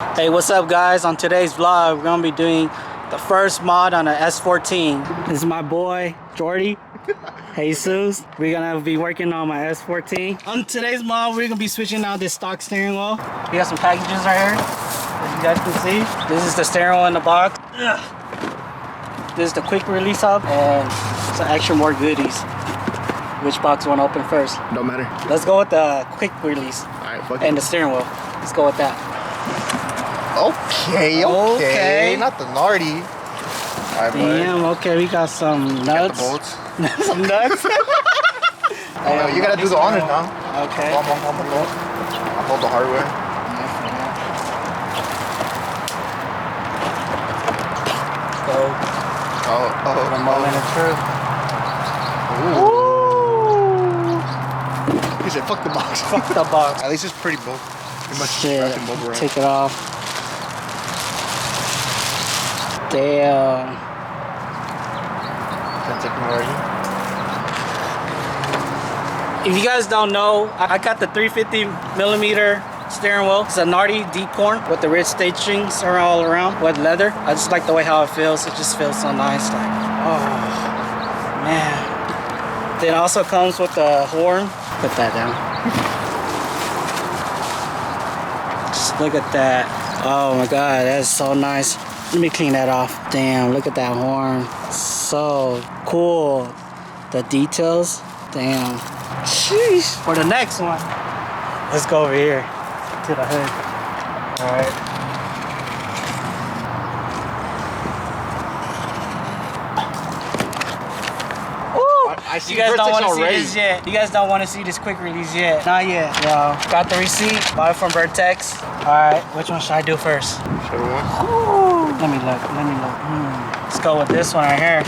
Hey, what's up guys? On today's vlog, we're gonna be doing the first mod on a S14. This is my boy, Jordy. Jesus. We're gonna be working on my S14. On today's mod, we're gonna be switching out this stock steering wheel. We got some packages right here, as you guys can see. This is the steering wheel in the box. This is the quick release hub, and some extra more goodies. Which box you wanna open first? Don't matter. Let's go with the quick release. Alright, fuck and it. the steering wheel. Let's go with that. Okay. Not the Nardi. Alright, damn, okay, we got some nuts. Some nuts? Oh, you gotta do the honors now. Okay. I'll hold the hardware. Go. Oh. The moment of truth. Ooh. He said, fuck the box. Fuck the box. At least it's pretty bulk. Pretty much shit. bulk around. Take it off. Damn. That's it already. If you guys don't know, I got the 350mm steering wheel. It's a Nardi deep corn with the red stitchings all around with leather. I just like the way how it feels. It just feels so nice. Like, oh man. Then it also comes with the horn. Put that down. Just look at that. Oh my god, that's so nice. Let me clean that off. Damn, look at that horn. So cool. The details. Damn. Sheesh. For the next one, let's go over here to the hood. Alright. I see you guys don't want to see already. this yet. You guys don't want to see this quick release yet. Not yet. Yo, got the receipt. Bought it from Vertex. Alright, which one should I do first? Whichever one. Ooh. Let me look. Let's go with this one right here.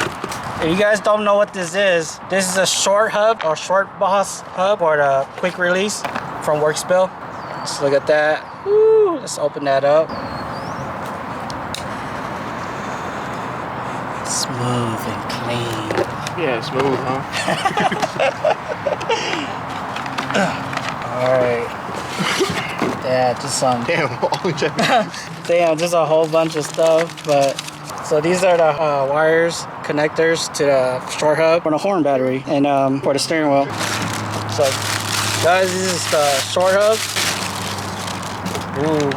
If you guys don't know what this is a short hub or short boss hub or the quick release from Workspill. Let's look at that. Woo. Let's open that up. Smooth and clean. Yeah, smooth, huh? Alright. Yeah, just some. Damn, only check. Damn, just a whole bunch of stuff. But so these are the wires, connectors to the short hub for the horn battery and for the steering wheel. So guys, this is the short hub. Ooh,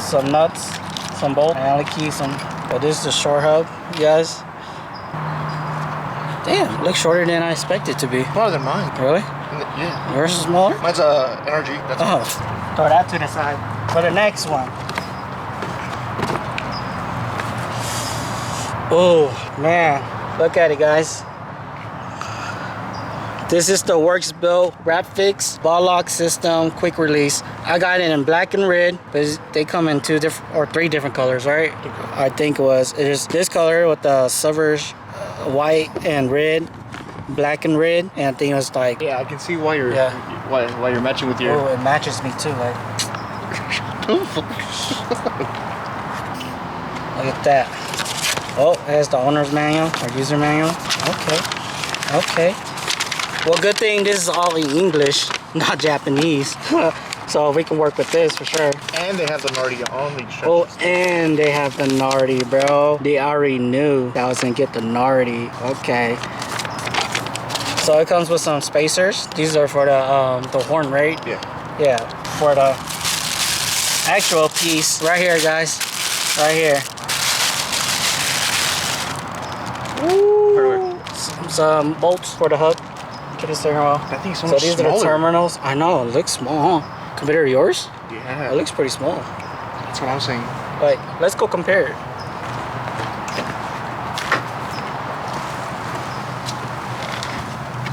some nuts, some bolts, and only key some. But this is the short hub, you guys. Damn, it looks shorter than I expected it to be. Smaller than mine. Really? Yeah. Yours is smaller? Mine's energy. That's Throw that to the side. For the next one. Oh man, look at it guys. This is the Workspill Wrap Fix Ball Lock System Quick Release. I got it in black and red, but they come in two different or three different colors, right? I think it was. It is this color with the silverish white and red, black and red, and I think it was like. yeah, I can see why you're why you're matching with your. Oh, it matches me too, like. Look at that. Oh, there's the owner's manual or user manual. Okay. Well, good thing this is all in English, not Japanese. So we can work with this for sure. And they have the Nardi only instructions. Oh, and they have the Nardi, bro. They already knew that I was gonna get the Nardi. Okay. So it comes with some spacers. These are for the horn, right? Yeah. Yeah, for the actual piece. Right here, guys. Right here. Ooh. Some bolts for the hub to the steering wheel. I think so These are the terminals. I know, it looks small, huh? Compared to yours? Yeah. It looks pretty small. That's what I was saying. Like, let's go compare it.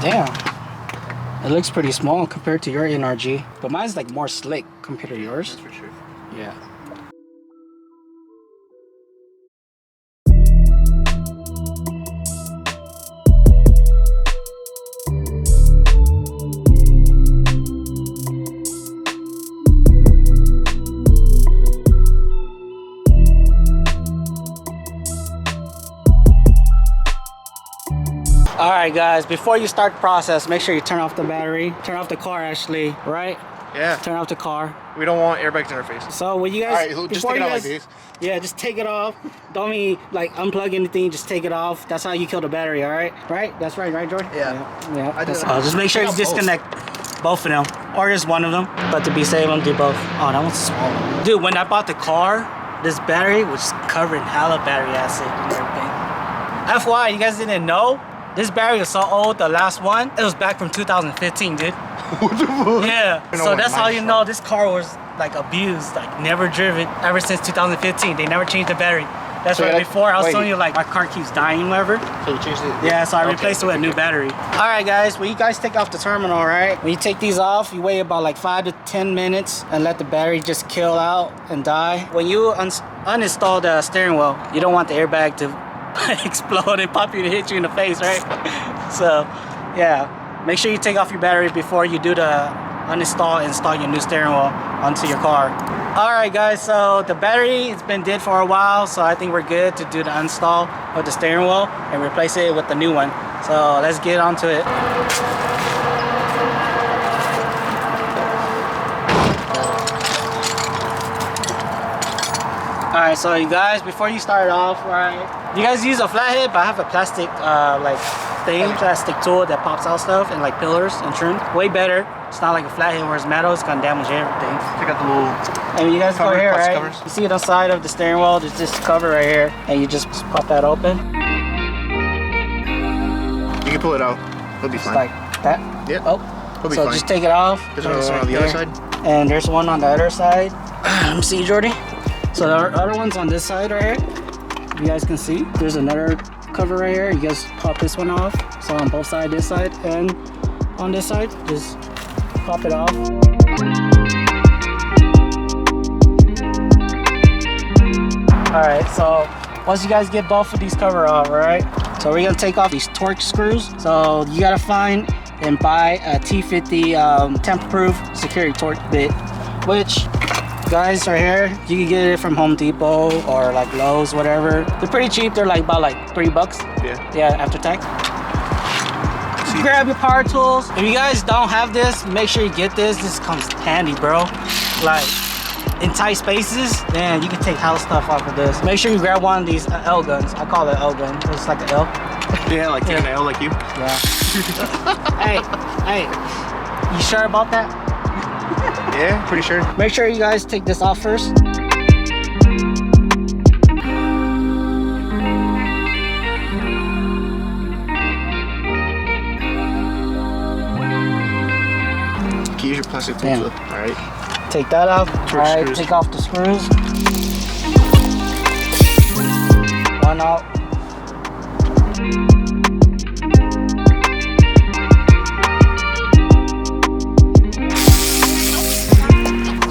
Damn. It looks pretty small compared to your NRG. But mine's like more slick compared to yours. That's for sure. Yeah. Alright guys, before you start the process, make sure you turn off the battery. Turn off the car actually, right? Yeah. Turn off the car. We don't want airbags in our face. So when you guys, All right, just take it out like this. Yeah, just take it off. Don't mean like unplug anything. Just take it off. That's how you kill the battery. All right, right? That's right, Jordan? Yeah. I do Yeah. Just make sure you disconnect both of them, or just one of them. But to be safe, I'm gonna do both. Oh, that one's small. Dude, when I bought the car, this battery was covered in hella battery acid and everything. FYI, you guys didn't know? This battery is so old. The last one, it was back from 2015, dude. What the fuck? Yeah. So that's how you know this car was like abused, like never driven ever since 2015. They never changed the battery. That's so right before I was wait. telling you like my car keeps dying, whatever. So you changed it? Yeah, so I replaced it with a new battery. All right, guys, when you guys take off the terminal, right? When you take these off, you wait about like 5 to 10 minutes and let the battery just kill out and die. When you uninstall the steering wheel, you don't want the airbag to explode and pop you to hit you in the face, right? So, yeah, make sure you take off your battery before you do the uninstall and install your new steering wheel onto your car. All right, guys, so the battery, it's been dead for a while, so I think we're good to do the uninstall of the steering wheel and replace it with the new one. So let's get onto it. All right, so you guys, before you start off, right, you guys use a flathead, but I have a plastic plastic tool that pops out stuff and like pillars and trim. Way better. It's not like a flathead where it's metal, it's gonna damage everything. Check out the little And you guys go here, right? covers. You see it on the side of the steering wheel, there's this cover right here, and you just pop that open. You can pull it out. It'll be Just fine. like that. Yeah. Oh. It'll be So fine. just take it off. There's one on the other side. And there's one on the other side. Let me see, Jordy. So the other one's on this side right here. You guys can see. There's another cover right here. You guys pop this one off. So on both sides, this side and on this side, just pop it off. All right, so once you guys get both of these cover off, all right? So we're gonna take off these torque screws. So you gotta find and buy a T50 tamper-proof security torque bit, which guys right here, you can get it from Home Depot or like Lowe's, whatever. They're pretty cheap. They're like about like $3. Yeah, after tax. So grab your power tools. If you guys don't have this, make sure you get this. This comes handy, bro. Like in tight spaces, man, you can take hell stuff off of this. Make sure you grab one of these L guns. I call it L gun. It's like an L. Yeah, like taking an L like you. Yeah. hey, you sure about that? Yeah, pretty sure. Make sure you guys take this off first. You can use your plastic tools. All right. Take that off. Torque All right, screws. take off the screws. One out.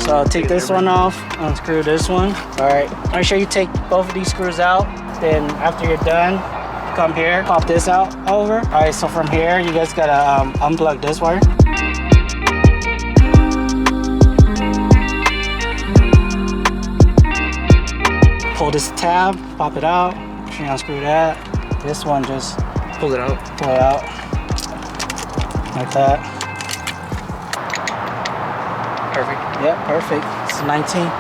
So take this one off, unscrew this one. All right, make sure you take both of these screws out. Then after you're done, come here, pop this out over. All right, so from here, you guys gotta unplug this wire. Pull this tab, pop it out, make sure you unscrew that. This one, just Pull it out. pull it out, like that. Perfect. Yep, perfect. It's 19.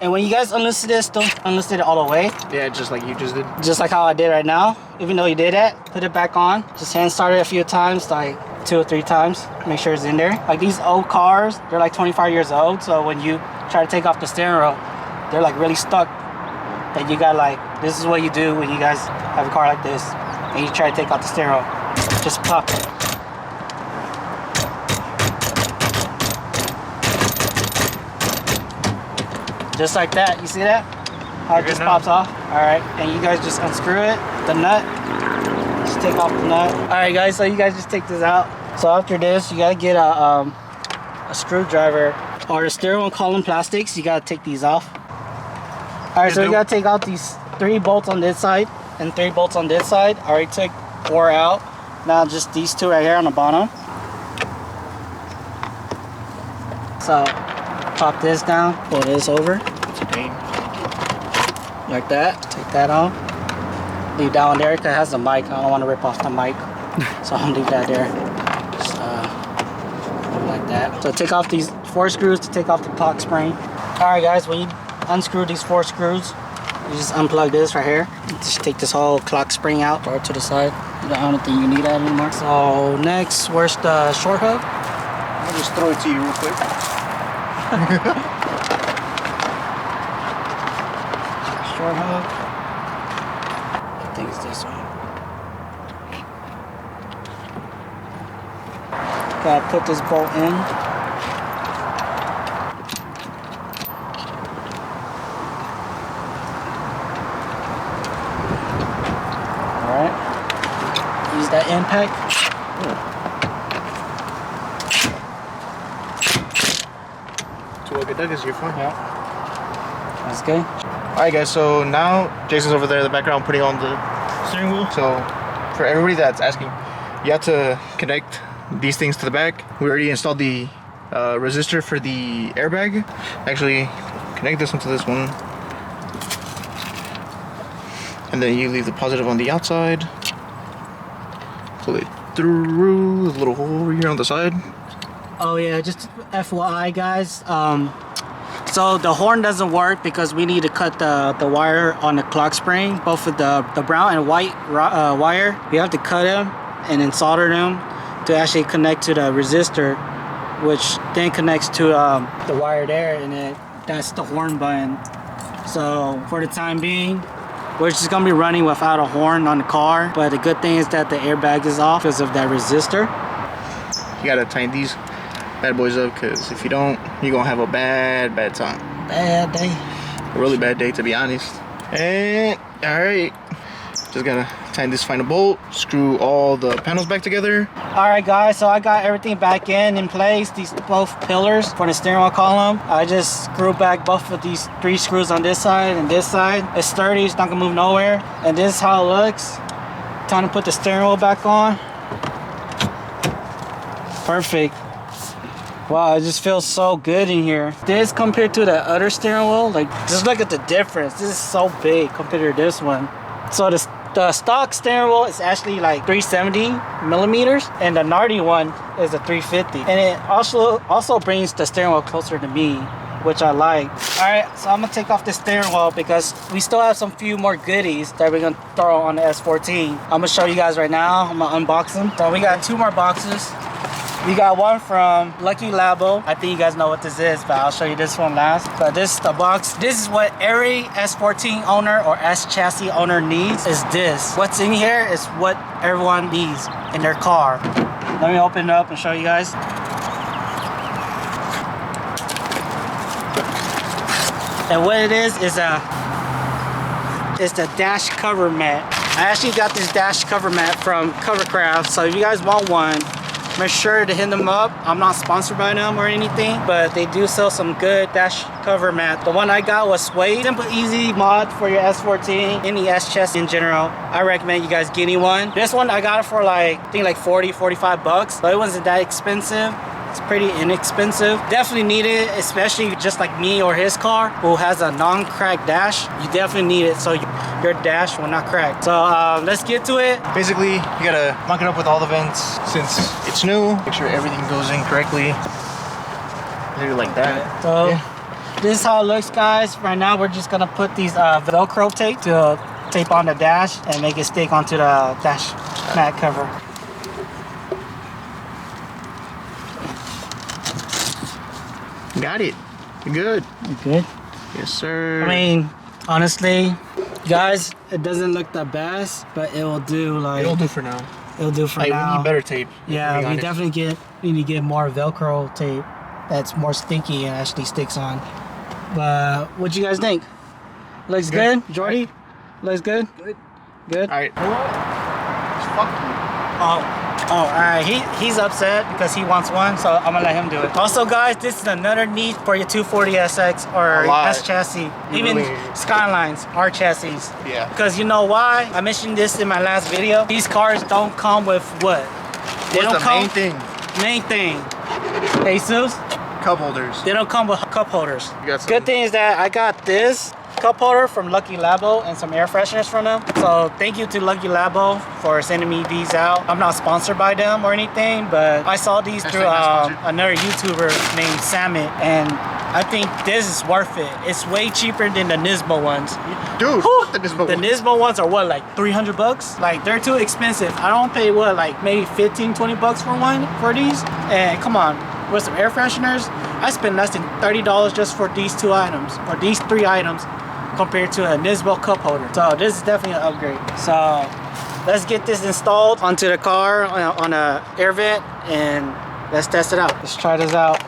And when you guys unlisted this, don't unlisted it all the way. Yeah, just like you just did. Just like how I did right now. Even though you did that, put it back on. Just hand start it a few times, like 2 or 3 times. Make sure it's in there. Like these old cars, they're like 25 years old. So when you try to take off the steering wheel, they're like really stuck. And you got like, this is what you do when you guys have a car like this and you try to take off the steering wheel. Just pop it. Just like that, you see that? How it just pops off. All right, and you guys just unscrew it, the nut. Just take off the nut. All right, guys, so you guys just take this out. So after this, you gotta get a screwdriver or the steering wheel column plastics. You gotta take these off. All right, so you gotta take out these 3 bolts on this side and 3 bolts on this side. I already took 4 out. Now just these 2 right here on the bottom. So pop this down, pull this over. It's a pain. Like that. Take that off. Leave that one there because it has the mic. I don't want to rip off the mic. So I'm gonna leave that there. Just that. So take off these 4 screws to take off the clock spring. All right, guys, when you unscrew these 4 screws, you just unplug this right here. Just take this whole clock spring out, throw it to the side. I don't think you need that anymore. So next, where's the short hook? I'll just throw it to you real quick. Short hook. I think it's this one. Gotta put this bolt in. Alright. Use that impact. Is your phone? Yeah. That's good. Alright guys, so now Jason's over there in the background putting on the steering wheel. So for everybody that's asking, you have to connect these things to the back. We already installed the resistor for the airbag. Actually, connect this one to this one. And then you leave the positive on the outside. Pull it through the little hole over here on the side. Oh yeah, just FYI guys, so the horn doesn't work because we need to cut the wire on the clock spring, both of the brown and white wire. We have to cut them and then solder them to actually connect to the resistor, which then connects to the wire there, and that's the horn button. So for the time being, we're just gonna be running without a horn on the car, but the good thing is that the airbag is off because of that resistor. You gotta tighten these bad boys up, because if you don't, you're gonna have a bad time. Bad day. A really bad day, to be honest. And all right, just gotta tighten this final bolt, screw all the panels back together. All right guys, so I got everything back in place. These both pillars for the steering wheel column, I just screwed back both of these 3 screws on this side and this side. It's sturdy, it's not gonna move nowhere. And this is how it looks. Time to put the steering wheel back on. Perfect. Wow, it just feels so good in here. This compared to the other steering wheel, like just look at the difference. This is so big compared to this one. So the stock steering wheel is actually like 370 millimeters, and the Nardi one is a 350. And it also brings the steering wheel closer to me, which I like. All right, so I'm gonna take off the steering wheel because we still have some few more goodies that we're gonna throw on the S14. I'm gonna show you guys right now. I'm gonna unbox them. So we got 2 more boxes. We got one from Lucky Labo. I think you guys know what this is, but I'll show you this one last. But this is the box. This is what every S14 owner or S chassis owner needs, is this. What's in here is what everyone needs in their car. Let me open it up and show you guys. And what it is it's the dash cover mat. I actually got this dash cover mat from Covercraft, so if you guys want one, make sure to hit them up. I'm not sponsored by them or anything, but they do sell some good dash cover mat. The one I got was suede. Simple, easy mod for your S14, any S chassis in general. I recommend you guys getting one. This one I got it for like, I think like 40, 45 bucks, but it wasn't that expensive. It's pretty inexpensive. Definitely need it, especially just like me or his car who has a non-crack dash. You definitely need it so your dash will not crack. So let's get to it. Basically, you gotta mock it up with all the vents since it's new. Make sure everything goes in correctly. Maybe like that. So yeah. This is how it looks, guys. Right now we're just gonna put these Velcro tape to tape on the dash and make it stick onto the dash mat cover. Got it. You're good. You good? Yes, sir. I mean, honestly, guys, it doesn't look the best, but it will do. Like it'll do for now. It'll do for now. We need better tape. Yeah, we definitely need to get more Velcro tape that's more sticky and actually sticks on. But what you guys think? Looks good, Jordy? Looks good? Good. Good? All right. Fuck you. Oh, all right. He's upset because he wants one, so I'm gonna let him do it. Also, guys, this is another need for your 240sx or S chassis, even really... Skylines, R chassis. Yeah. Because you know why? I mentioned this in my last video. These cars don't come with what? They don't come. Main thing? Main thing. Jesus? Cup holders. They don't come with cup holders. Good thing is that I got this cup holder from Lucky Labo and some air fresheners from them. So thank you to Lucky Labo for sending me these out. I'm not sponsored by them or anything, but I saw these through another YouTuber named Samit, and I think this is worth it. It's way cheaper than the Nismo ones. Dude, Whew, the Nismo the Nismo ones are what, like 300 bucks? Like, they're too expensive. I don't pay what, like maybe 15, 20 bucks for one for these. And come on, with some air fresheners, I spent less than $30 just for these 2 items, or these 3 items, compared to a Nismo cup holder. So this is definitely an upgrade. So let's get this installed onto the car on a air vent, and let's test it out. Let's try this out.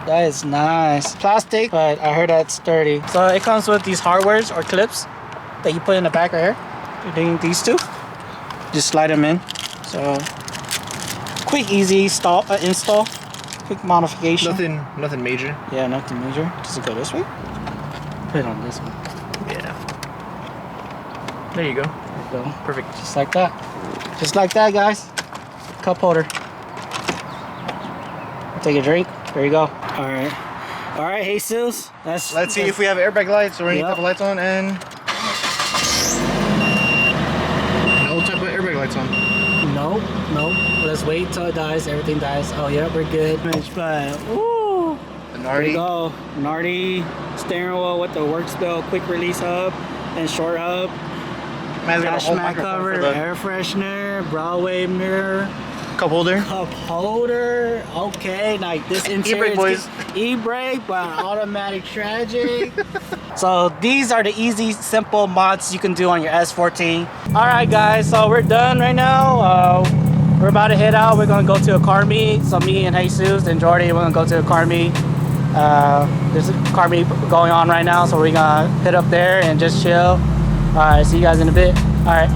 That is nice. Plastic, but I heard that's sturdy. So it comes with these hardwares or clips that you put in the back right here. You're doing these two. Just slide them in. So quick, easy install. Quick modification. Nothing major. Yeah, nothing major. Does it go this way? Put it on this one. Yeah. There you go. There you go. Perfect. Just like that. Just like that, guys. Cup holder. Take a drink. There you go. All right, Jesus. Let's see if we have airbag lights or any type of lights on, and no type of airbag lights on. Nope. Let's wait till it dies. Everything dies. Oh yeah, we're good. But woo. There you go. Nardi steering wheel with the work spill, quick release hub, and short hub. Dash mat cover, air freshener, Broadway mirror. Cup holder. Cup holder. Okay, like this interior. E-brake, boys. E-brake, but automatic tragic. So these are the easy, simple mods you can do on your S14. All right, guys. So we're done right now. We're about to head out. We're gonna go to a car meet. So me and Jesus and Jordy, we're gonna go to a car meet. There's a car meet going on right now, so we're gonna head up there and just chill. All right. See you guys in a bit. All right.